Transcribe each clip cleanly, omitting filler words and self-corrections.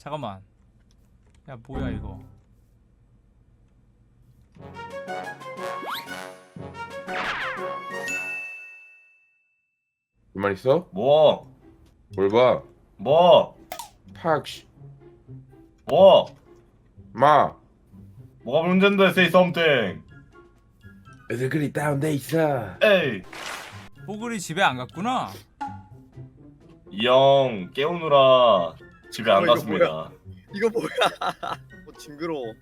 잠깐만. 야 뭐야 이거. 불만 있어? 뭐? 뭘 봐? 뭐? 팍시 뭐? 마 뭐가 문제인데 say something. 애들끼리 다운돼 있어. 에이. 뽀글이 집에 안 갔구나. 이 형 깨우느라 집에 안 이거 갔습니다. 이거 뭐야? 징그러워.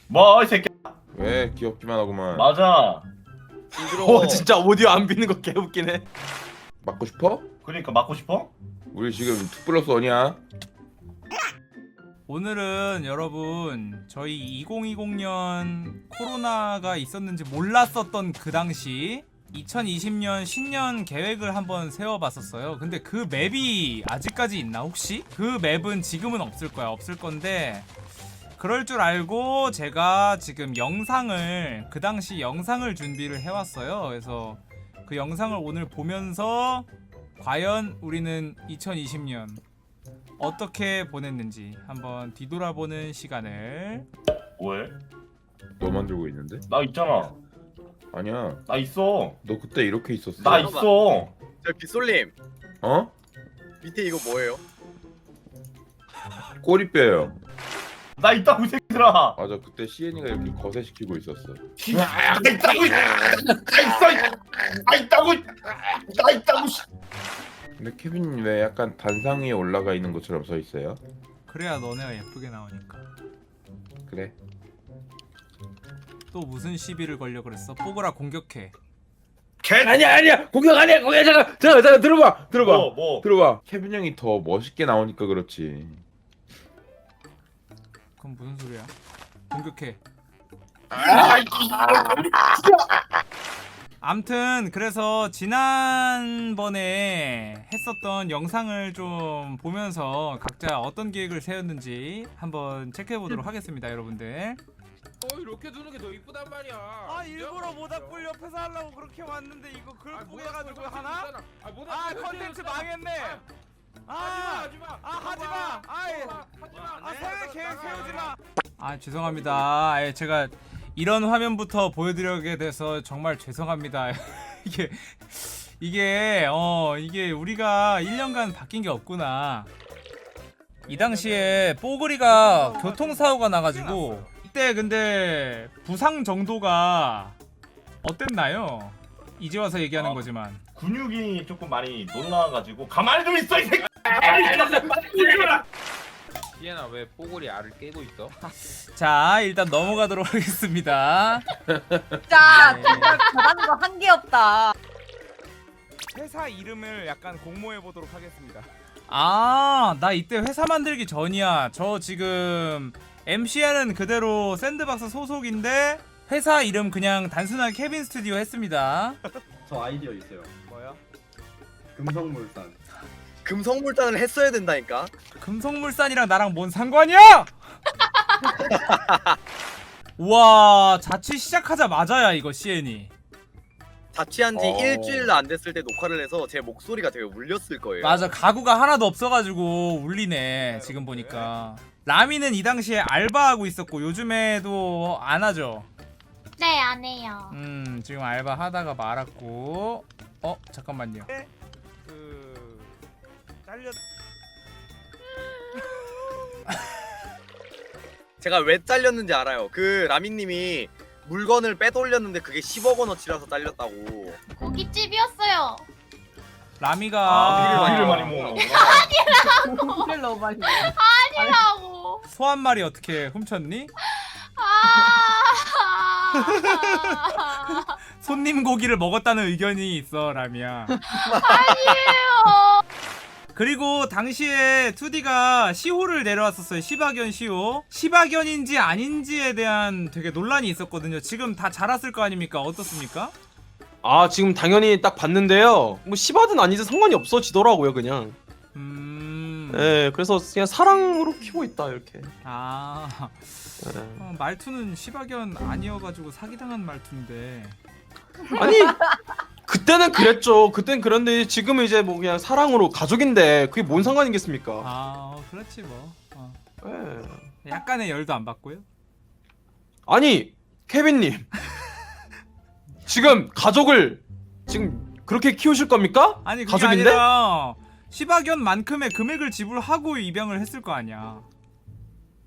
뭐 이 새끼. 왜 귀엽기만 하구만. 맞아. 징그러워. 진짜 오디오 안 비는 거 개웃기네. 맞고 싶어? 그러니까 맞고 싶어? 우리 지금 2+1이야. 오늘은 여러분 저희 2020년 코로나가 있었는지 몰랐었던 그 당시 2020년 신년 계획을 한번 세워봤었어요. 근데 그 맵이 아직까지 있나 혹시? 그 맵은 지금은 없을 거야. 없을 건데 그럴 줄 알고 제가 지금 영상을 그 당시 영상을 준비를 해왔어요. 그래서 그 영상을 오늘 보면서 과연 우리는 2020년 어떻게 보냈는지 한번 뒤돌아보는 시간을. 왜? 너 만들고 있는데? 나 있잖아. 아니야. 나 있어. 너 그때 이렇게 있었어. 나 있어. 저 빗솔님 어? 밑에 이거 뭐예요? 꼬리뼈요. 나 있다고 이 새끼들아. 맞아. 그때 시엔이가 이렇게 거세시키고 있었어. 나 있다고. 나 있어. 나 있다고. 나 있다고. 근데 케빈 왜 약간 단상 위에 올라가 있는 것처럼 서 있어요? 그래야 너네가 예쁘게 나오니까. 그래. 또 무슨 시비를 걸려 그랬어? 뽀글아 공격해. 아니야 공격 아니야. 잠깐 들어봐 뭐? 들어봐. 케빈 형이 더 멋있게 나오니까 그렇지. 그럼 무슨 소리야? 공격해. 암튼 그래서 지난번에 했었던 영상을 좀 보면서 각자 어떤 계획을 세웠는지 한번 체크해 보도록 하겠습니다, 여러분들. 이렇게 두는 게 더 이쁘단 말이야. 아 일부러 모닥불 옆에서 하려고 그렇게 왔는데 이거 그렇게 해가지고 하나? 아 컨텐츠 망했네. 하지마. 새해 계획 세우지마. 아 죄송합니다. 제가 이런 화면부터 보여드리게 돼서 정말 죄송합니다. 이게 우리가 1년간 바뀐 게 없구나. 이 당시에 뽀글이가 교통사고가 나가지고 이때 근데 부상 정도가 어땠나요? 이제 와서 얘기하는 거지만. 근육이 조금 많이 놀라가지고 가만히 좀 있어 이 새끼. 가만히 있어. 시엔아 왜 뽀글이 알을 깨고 있어? 자 일단 넘어가도록 하겠습니다. 진짜 정말 잘하는 거 한 게 없다. 회사 이름을 약간 공모해 보도록 하겠습니다. 아, 나 이때 회사 만들기 전이야. 저 지금 MC는 그대로 샌드박스 소속인데 회사 이름 그냥 단순하게 케빈 스튜디오 했습니다. 저 아이디어 있어요. 뭐야? 금성물산. 금성물단을 했어야 된다니까. 금속물산이랑 나랑 뭔 상관이야? 우와, 자취 시작하자마자야 이거 CN이. 자취한 지 일주일도 안 됐을 때 녹화를 해서 제 목소리가 되게 울렸을 거예요. 맞아, 가구가 하나도 없어가지고 울리네 지금 보니까. 라미는 이 당시에 알바하고 있었고 요즘에도 안 하죠? 네, 안 해요. 지금 알바 하다가 말았고. 잠깐만요. 잘렸. 제가 왜 잘렸는지 알아요. 그 라미님이 물건을 빼돌렸는데 그게 10억 원어치라서 잘렸다고. 고깃집이었어요. 라미가 고기를 많이 먹는 거구나. 를 너무 많이. 아니라고. 소 한 마리 어떻게 훔쳤니? 손님 고기를 먹었다는 의견이 있어, 라미야. 아니에요. 그리고 당시에 2D가 시호를 내려왔었어요. 시바견 시호. 시바견인지 아닌지에 대한 되게 논란이 있었거든요. 지금 다 자랐을 거 아닙니까? 어떻습니까? 아 지금 당연히 딱 봤는데요. 뭐 시바든 아니든 상관이 없어지더라고요 그냥. 네, 그래서 그냥 사랑으로 키고 있다 이렇게. 아, 네. 말투는 시바견 아니어가지고 사기당한 말투인데. 아니 그때는 그랬죠. 그땐 그런데 지금은 이제 뭐 그냥 사랑으로 가족인데 그게 뭔 상관이겠습니까? 아, 그렇지 뭐. 예. 약간의 열도 안 받고요. 아니 케빈님 지금 가족을 지금 그렇게 키우실 겁니까? 아니 그게 가족인데? 아니라 시바견만큼의 금액을 지불하고 입양을 했을 거 아니야.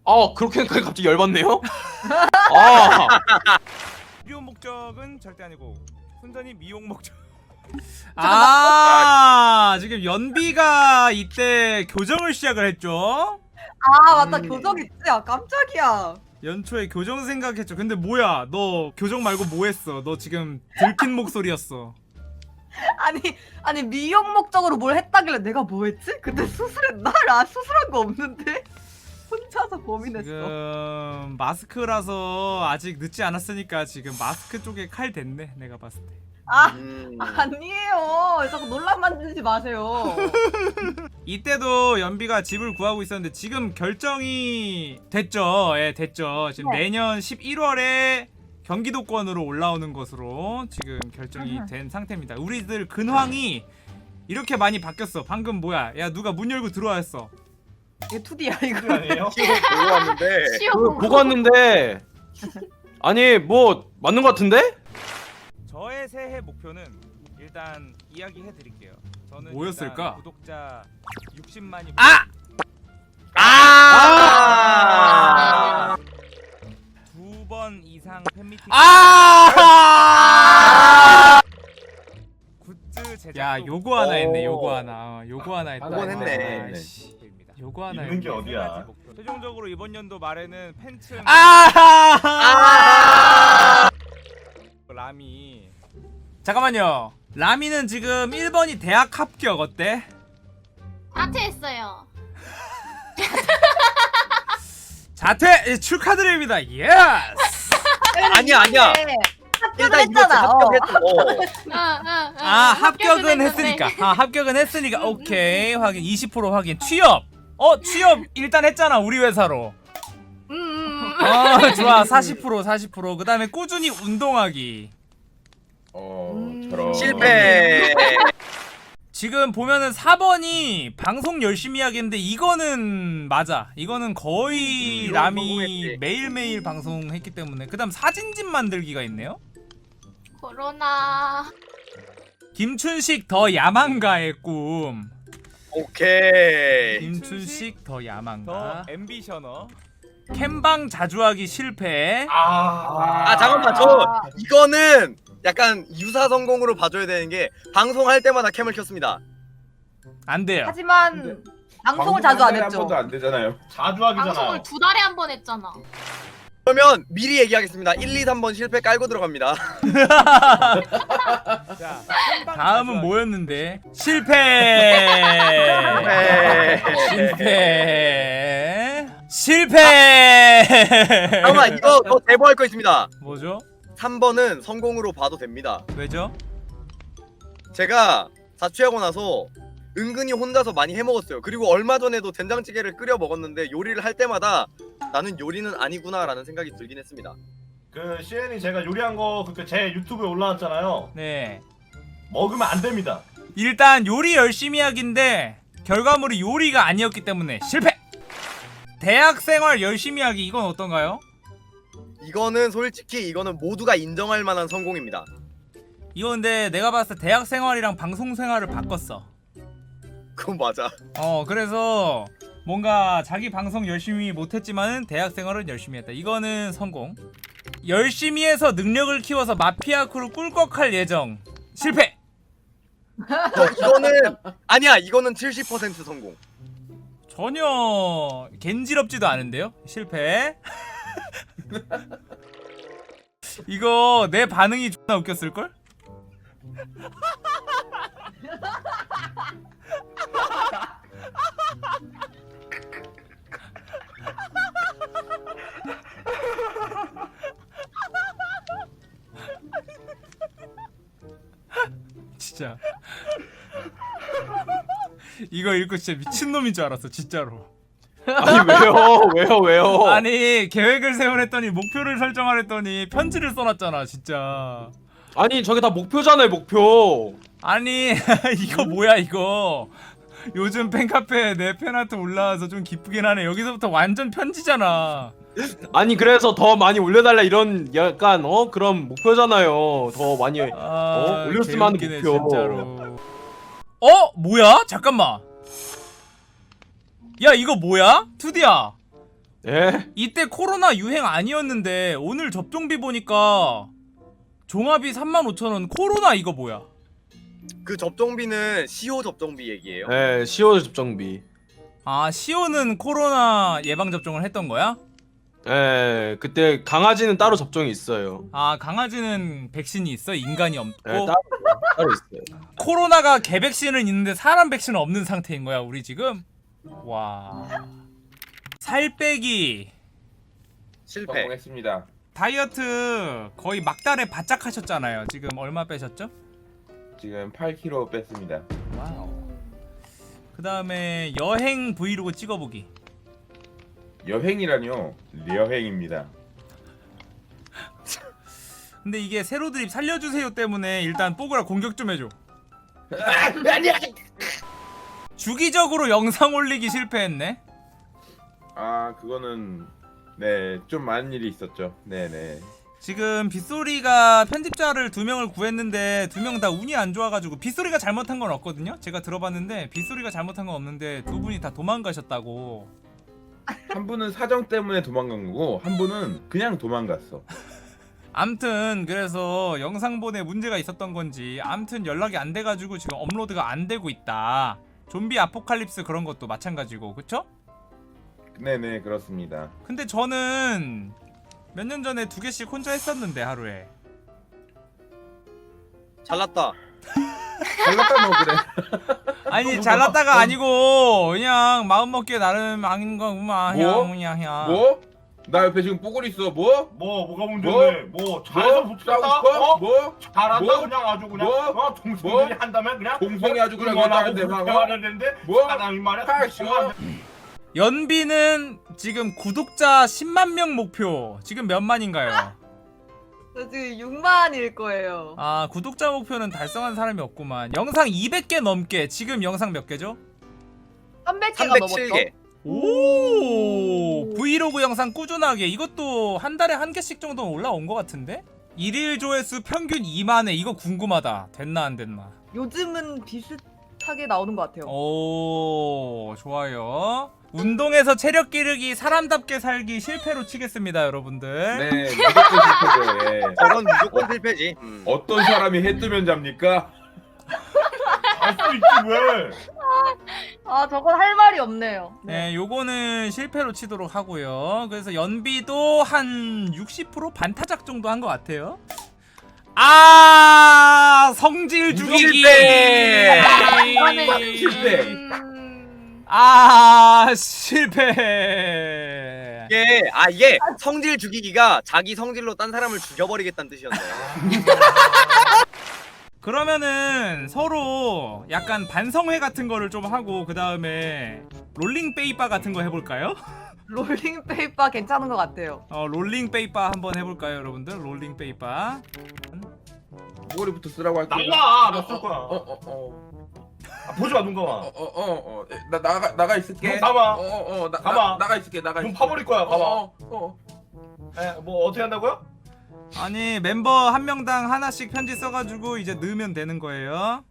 아 그렇게 갑자기 열받네요. 아 미용 목적은 절대 아니고 순전히 미용 목적. 아 지금 연비가 이때 교정을 시작을 했죠. 아 맞다 교정 있지. 아 깜짝이야. 연초에 교정 생각했죠. 근데 뭐야 너 교정 말고 뭐 했어? 너 지금 들킨 목소리였어. 아니 미용 목적으로 뭘 했다길래 내가 뭐 했지? 그때 수술했나? 나 수술한 거 없는데. 혼자서 고민했어. 지금 마스크라서 아직 늦지 않았으니까 지금 마스크 쪽에 칼 댔네 내가 봤을 때. 아 음. 아니에요. 자꾸 논란 만들지 마세요. 이때도 연비가 집을 구하고 있었는데 지금 결정이 됐죠. 예, 됐죠. 지금 네. 내년 11월에 경기도권으로 올라오는 것으로 지금 결정이 된 상태입니다. 우리들 근황이 이렇게 많이 바뀌었어. 방금 뭐야? 야 누가 문 열고 들어왔어. 이게 2D야 이거. 그거 아니에요? 시고 보고 왔는데 보고 왔는데 아니 뭐 맞는 것 같은데? 저의 새해 목표는 일단 이야기해 드릴게요. 저는 뭐였을까? 일단 구독자 60만이 아! 아! 2번 이상 팬미팅 굿즈 제작. 야 요거 하나 했네. 요거 하나. 요거 하나 했다. 요건 했네. 아이씨. 요거 하나 있는 게 했네. 어디야? 세 가지 목표. 최종적으로 이번 연도 말에는 팬층 라미. 잠깐만요. 라미는 지금 1번이 대학 합격 어때? 사퇴했어요. 자퇴 축하드립니다. 예스. 아니야. 합격을 일단 이거 했잖아. 합격했어. 아 합격은 했으니까. 아 합격은 했으니까. 오케이 확인. 20% 확인. 취업. 취업 일단 했잖아 우리 회사로. 좋아. 40%. 그다음에 꾸준히 운동하기. 저런. 실패. 지금 보면은 4번이 방송 열심히 하겠는데 이거는 맞아. 이거는 거의 이건 라미 성공했지. 매일매일 방송했기 때문에. 그다음 사진집 만들기가 있네요. 코로나. 김춘식 더 야망가의 꿈. 오케이. 김춘식 더 야망가. 더 앰비셔너. 캠방 자주 하기 실패. 아 잠깐만 저 이거는 약간 유사 성공으로 봐줘야 되는 게 방송할 때마다 캠을 켰습니다. 안 돼요. 하지만 방송을 자주 안 한 했죠. 번도 안 되잖아요. 자주 하기잖아. 방송을 2달에 한 번 했잖아. 그러면 미리 얘기하겠습니다. 1, 2, 3번 실패 깔고 들어갑니다. 자, 다음은 뭐였는데? 실패. 실패. 잠깐만 이거 더 제보할 거 있습니다. 뭐죠? 3번은 성공으로 봐도 됩니다. 왜죠? 제가 자취하고 나서 은근히 혼자서 많이 해먹었어요. 그리고 얼마 전에도 된장찌개를 끓여 먹었는데 요리를 할 때마다 나는 요리는 아니구나 라는 생각이 들긴 했습니다. 그 CN이 제가 요리한 거 그때 제 유튜브에 올라왔잖아요. 네. 먹으면 안 됩니다. 일단 요리 열심히 하기인데 결과물이 요리가 아니었기 때문에 실패. 대학 생활 열심히 하기 이건 어떤가요? 이거는 솔직히 이거는 모두가 인정할 만한 성공입니다. 이거 근데 내가 봤을 때 대학 생활이랑 방송 생활을 바꿨어. 그건 맞아. 그래서 뭔가 자기 방송 열심히 못했지만은 대학 생활은 열심히 했다. 이거는 성공. 열심히 해서 능력을 키워서 마피아 크루 꿀꺽할 예정. 실패. 이거는 아니야. 이거는 70% 성공. 전혀 겐지럽지도 않은데요. 실패. 이거 내 반응이 존나 웃겼을걸? 진짜 이거 읽고 진짜 미친놈인 줄 알았어 진짜로. 아니 왜요? 아니 계획을 세우랬더니 목표를 설정하랬더니 편지를 써놨잖아 진짜. 아니 저게 다 목표잖아요 목표. 아니 이거 뭐야 이거. 요즘 팬카페에 내 팬아트 올라와서 좀 기쁘긴 하네. 여기서부터 완전 편지잖아. 아니 그래서 더 많이 올려달라 이런 약간 그런 목표잖아요. 더 많이 올렸으면 하는 개웃기네, 목표. 진짜로. 뭐야? 잠깐만. 야 이거 뭐야? 투디야. 예? 이때 코로나 유행 아니었는데 오늘 접종비 보니까 종합이 35,000원. 코로나 이거 뭐야? 그 접종비는 시호 접종비 얘기예요. 예, 10월 접종비. 아 시오는 코로나 예방 접종을 했던 거야? 예, 그때 강아지는 따로 접종이 있어요. 아 강아지는 백신이 있어? 인간이 없고? 예, 따로 있어요. 코로나가 개 백신은 있는데 사람 백신은 없는 상태인 거야 우리 지금? 와... 살 빼기 실패. 성공했습니다. 다이어트 거의 막달에 바짝 하셨잖아요. 지금 얼마 빼셨죠? 지금 8kg 뺐습니다. 와우. 그 다음에 여행 브이로그 찍어보기. 여행이라뇨? 여행입니다. 근데 이게 세로 드립 살려주세요 때문에 일단 뽀그라 공격 좀 해줘. 아니야. 주기적으로 영상 올리기 실패했네. 아 그거는 네 좀 많은 일이 있었죠. 네네. 지금 빗소리가 편집자를 2명을 구했는데 2명 다 운이 안 좋아가지고 빗소리가 잘못한 건 없거든요. 제가 들어봤는데 빗소리가 잘못한 건 없는데 2분이 다 도망가셨다고. 한 분은 사정 때문에 도망간 거고 한 분은 그냥 도망갔어. 암튼 그래서 영상본에 문제가 있었던 건지 암튼 연락이 안 돼가지고 지금 업로드가 안 되고 있다. 좀비 아포칼립스 그런 것도 마찬가지고 그쵸? 네네 그렇습니다. 근데 저는 몇 년 전에 2개씩 혼자 했었는데 하루에. 잘났다. 잘났다 뭐 그래. 아니 잘났다가 아니고 그냥 마음먹기에 나름 아닌 거구만. 뭐? 그냥 뭐? 나 옆에 지금 뽀글 있어. 뭐? 뭐가 문제인데? 뭐 잘해서 뭐? 붙였다? 싸우고 싶어? 뭐? 잘한다 뭐? 그냥 아주 그냥 뭐? 동생들이 한다면 그냥 동생이 아주 그냥 응원하고 그랬다는데 막 불평하는 데인데 뭐? 사람이 말이야 할수 연비는 지금 구독자 10만 명 목표. 지금 몇 만인가요? 저 지금 6만일 거예요. 아 구독자 목표는 달성한 사람이 없구만. 영상 200개 넘게. 지금 영상 몇 개죠? 300개가 넘었죠? 307개. 오 브이로그 영상 꾸준하게. 이것도 한 달에 한 개씩 정도는 올라온 것 같은데? 일일 조회수 평균 2만회. 이거 궁금하다. 됐나 안 됐나? 요즘은 비슷하게 나오는 것 같아요. 오 좋아요. 운동에서 체력 기르기 사람답게 살기 실패로 치겠습니다 여러분들. 네 무조건 실패죠. 예. 저건 무조건 실패지. 어떤 사람이 해 뜨면 잡니까? 알 수 있지 왜? 아 저건 할 말이 없네요. 네, 요거는 실패로 치도록 하고요. 그래서 연비도 한 60% 반타작 정도 한 것 같아요. 아 성질 죽이기. 실패! 이거는 실패. 아 실패. 이게 성질 죽이기가 자기 성질로 딴 사람을 죽여버리겠다는 뜻이었네요. 그러면은 서로 약간 반성회 같은 거를 좀 하고 그 다음에 롤링 페이빠 같은 거 해볼까요? 롤링 페이퍼 괜찮은 것 같아요. 롤링 페이빠 한번 해볼까요 여러분들? 롤링 페이빠. 머리부터 쓰라고 할게. 날라 나쓸 거야. 보지 마 눈 감아. 나 나가 있을게. 눈 감아. 감아. 나가 있을게. 나가. 눈 있을게. 파버릴 거야. 봐봐. 어. 뭐 어떻게 한다고요? 아니 멤버 한 명당 하나씩 편지 써가지고 이제 넣으면 되는 거예요.